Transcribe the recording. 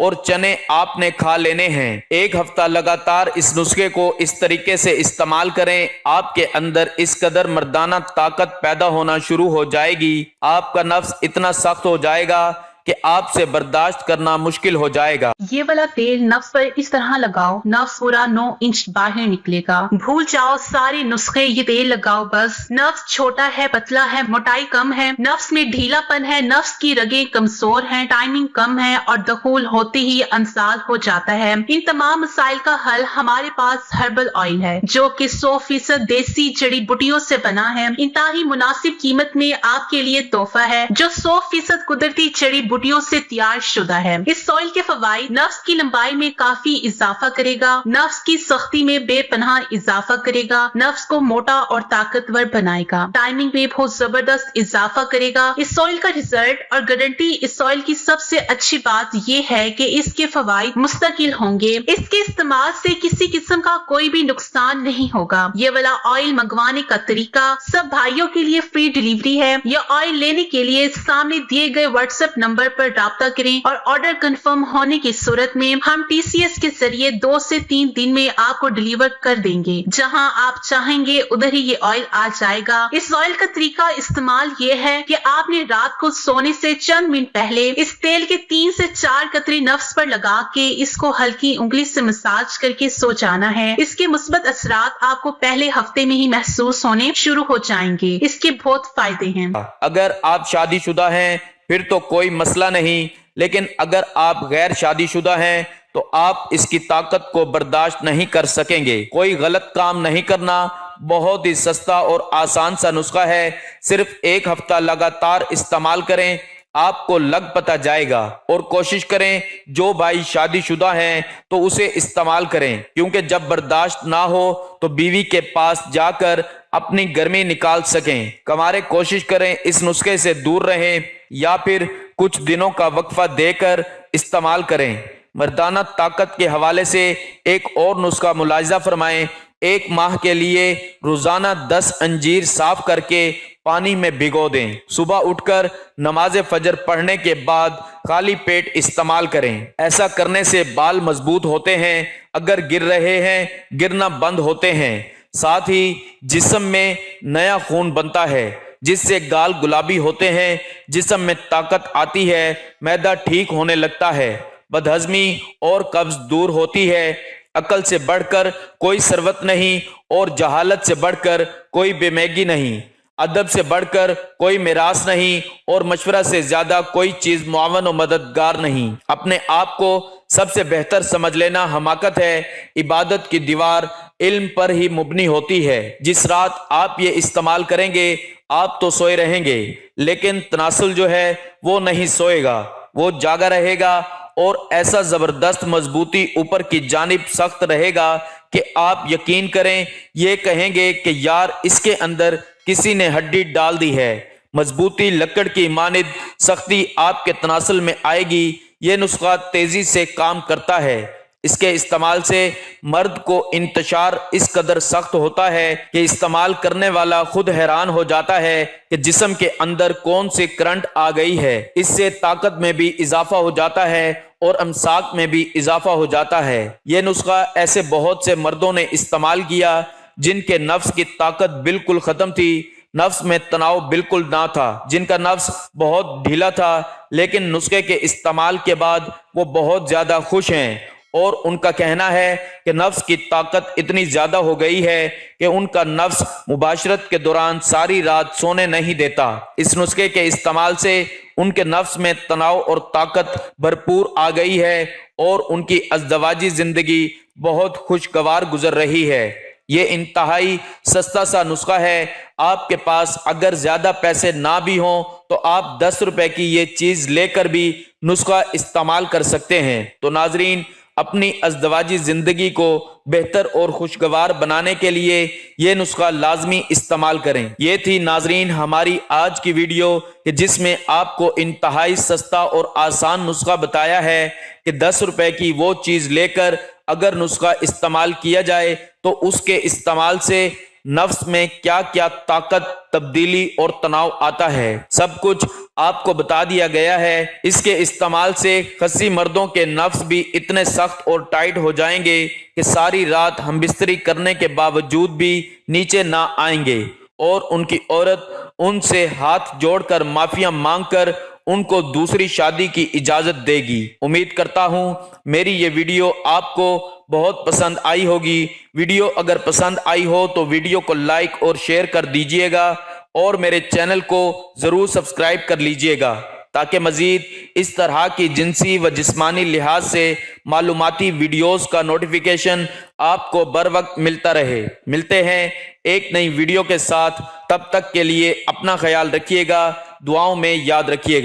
اور چنے آپ نے کھا لینے ہیں۔ 1 ہفتہ لگاتار اس نسخے کو اس طریقے سے استعمال کریں، آپ کے اندر اس قدر مردانہ طاقت پیدا ہونا شروع ہو جائے گی، آپ کا نفس اتنا سخت ہو جائے گا کہ آپ سے برداشت کرنا مشکل ہو جائے گا۔ یہ والا تیل نفس پر اس طرح لگاؤ، نفس پورا 9 انچ باہر نکلے گا۔ بھول جاؤ سارے نسخے، یہ تیل لگاؤ بس۔ نفس چھوٹا ہے، پتلا ہے، موٹائی کم ہے، نفس میں ڈھیلا پن ہے، نفس کی رگیں کمزور ہیں، ٹائمنگ کم ہے اور دخول ہوتے ہی انسال ہو جاتا ہے۔ ان تمام مسائل کا حل ہمارے پاس ہربل آئل ہے، جو کہ 100% دیسی جڑی بوٹیوں سے بنا ہے۔ انتہائی مناسب قیمت میں آپ کے لیے تحفہ ہے، جو 100% قدرتی جڑی بوٹیوں سے تیار شدہ ہے۔ اس آئل کے فوائد: نفس کی لمبائی میں کافی اضافہ کرے گا، نفس کی سختی میں بے پناہ اضافہ کرے گا، نفس کو موٹا اور طاقتور بنائے گا، ٹائمنگ میں بہت زبردست اضافہ کرے گا۔ اس آئل کا رزلٹ اور گارنٹی: اس آئل کی سب سے اچھی بات یہ ہے کہ اس کے فوائد مستقل ہوں گے، اس کے استعمال سے کسی قسم کا کوئی بھی نقصان نہیں ہوگا۔ یہ والا آئل منگوانے کا طریقہ: سب بھائیوں کے لیے فری ڈیلیوری ہے۔ یہ آئل لینے کے لیے سامنے دیے گئے واٹس ایپ نمبر پر رابطہ کریں اور آرڈر کنفرم ہونے کی صورت میں ہم TCS کے ذریعے 2 سے 3 دن میں آپ کو ڈیلیور کر دیں گے۔ جہاں آپ چاہیں گے ادھر ہی یہ آئل آ جائے گا۔ اس آئل کا طریقہ استعمال یہ ہے کہ آپ نے رات کو سونے سے چند منٹ پہلے اس تیل کے 3 سے 4 قطرے نفس پر لگا کے اس کو ہلکی انگلی سے مساج کر کے سو جانا ہے۔ اس کے مثبت اثرات آپ کو پہلے ہفتے میں ہی محسوس ہونے شروع ہو جائیں گے۔ اس کے بہت فائدے ہیں۔ اگر آپ شادی شدہ ہیں پھر تو کوئی مسئلہ نہیں، لیکن اگر آپ غیر شادی شدہ ہیں تو آپ اس کی طاقت کو برداشت نہیں کر سکیں گے۔ کوئی غلط کام نہیں کرنا، بہت ہی سستا اور آسان سا نسخہ ہے، صرف 1 ہفتہ لگاتار استعمال کریں، آپ کو لگ پتہ جائے گا۔ اور کوشش کریں جو بھائی شادی شدہ ہیں تو اسے استعمال کریں، کیونکہ جب برداشت نہ ہو تو بیوی کے پاس جا کر اپنی گرمی نکال سکیں۔ کمارے کوشش کریں اس نسخے سے دور رہیں یا پھر کچھ دنوں کا وقفہ دے کر استعمال کریں۔ مردانہ طاقت کے حوالے سے ایک اور نسخہ ملاحظہ فرمائیں۔ 1 ماہ کے لیے روزانہ 10 انجیر صاف کر کے پانی میں بھگو دیں، صبح اٹھ کر نماز فجر پڑھنے کے بعد خالی پیٹ استعمال کریں۔ ایسا کرنے سے بال مضبوط ہوتے ہیں، اگر گر رہے ہیں گرنا بند ہوتے ہیں، ساتھ ہی جسم میں نیا خون بنتا ہے جس سے گال گلابی ہوتے ہیں، جسم میں طاقت آتی ہے، معدہ ٹھیک ہونے لگتا ہے، بدہضمی اور قبض دور ہوتی ہے۔ عقل سے بڑھ کر کوئی ثروت نہیں اور جہالت سے بڑھ کر کوئی بے میگی نہیں، ادب سے بڑھ کر کوئی میراث نہیں اور مشورہ سے زیادہ کوئی چیز معاون و مددگار نہیں۔ اپنے آپ کو سب سے بہتر سمجھ لینا حماقت ہے۔ عبادت کی دیوار علم پر ہی مبنی ہوتی ہے۔ جس رات آپ یہ استعمال کریں گے آپ تو سوئے رہیں گے، لیکن تناسل جو ہے وہ نہیں سوئے گا، وہ جاگا رہے گا اور ایسا زبردست مضبوطی اوپر کی جانب سخت رہے گا کہ آپ یقین کریں یہ کہیں گے کہ یار اس کے اندر کسی نے ہڈی ڈال دی ہے۔ مضبوطی لکڑ کی مانند، سختی آپ کے تناسل میں آئے گی۔ یہ نسخہ تیزی سے کام کرتا ہے۔ اس کے استعمال سے مرد کو انتشار اس قدر سخت ہوتا ہے کہ استعمال کرنے والا خود حیران ہو جاتا ہے کہ جسم کے اندر کون سی کرنٹ آ گئی ہے۔ اس سے طاقت میں بھی اضافہ ہو جاتا ہے اور امساک میں بھی اضافہ ہو جاتا ہے۔ یہ نسخہ ایسے بہت سے مردوں نے استعمال کیا جن کے نفس کی طاقت بالکل ختم تھی، نفس میں تناؤ بالکل نہ تھا، جن کا نفس بہت ڈھیلا تھا، لیکن نسخے کے استعمال کے بعد وہ بہت زیادہ خوش ہیں اور ان کا کہنا ہے کہ نفس کی طاقت اتنی زیادہ ہو گئی ہے کہ ان کا نفس مباشرت کے دوران ساری رات سونے نہیں دیتا۔ اس نسخے کے استعمال سے ان کے نفس میں تناؤ اور طاقت بھرپور آ گئی ہے اور ان کی ازدواجی زندگی بہت خوشگوار گزر رہی ہے۔ یہ انتہائی سستا سا نسخہ ہے۔ آپ کے پاس اگر زیادہ پیسے نہ بھی ہوں تو آپ 10 روپے کی یہ چیز لے کر بھی نسخہ استعمال کر سکتے ہیں۔ تو ناظرین، اپنی ازدواجی زندگی کو بہتر اور خوشگوار بنانے کے لیے یہ نسخہ لازمی استعمال کریں۔ یہ تھی ناظرین ہماری آج کی ویڈیو کہ جس میں آپ کو انتہائی سستا اور آسان نسخہ بتایا ہے کہ 10 روپے کی وہ چیز لے کر اگر نسخہ استعمال کیا جائے تو اس کے استعمال سے نفس میں کیا کیا طاقت، تبدیلی اور تناؤ آتا ہے۔ سب کچھ آپ کو بتا دیا گیا ہے اس کے استعمال سے خصی مردوں کے نفس بھی اتنے سخت اور ٹائٹ ہو جائیں گے کہ ساری رات ہم بستری کرنے کے باوجود بھی نیچے نہ آئیں گے، اور ان کی عورت ان سے ہاتھ جوڑ کر معافیاں مانگ کر ان کو دوسری شادی کی اجازت دے گی۔ امید کرتا ہوں میری یہ ویڈیو آپ کو بہت پسند آئی ہوگی۔ ویڈیو اگر پسند آئی ہو تو ویڈیو کو لائک اور شیئر کر دیجئے گا، اور میرے چینل کو ضرور سبسکرائب کر لیجئے گا تاکہ مزید اس طرح کی جنسی و جسمانی لحاظ سے معلوماتی ویڈیوز کا نوٹیفیکیشن آپ کو بر وقت ملتا رہے۔ ملتے ہیں ایک نئی ویڈیو کے ساتھ، تب تک کے لیے اپنا خیال رکھیے گا، دعاؤں میں یاد رکھیے گا۔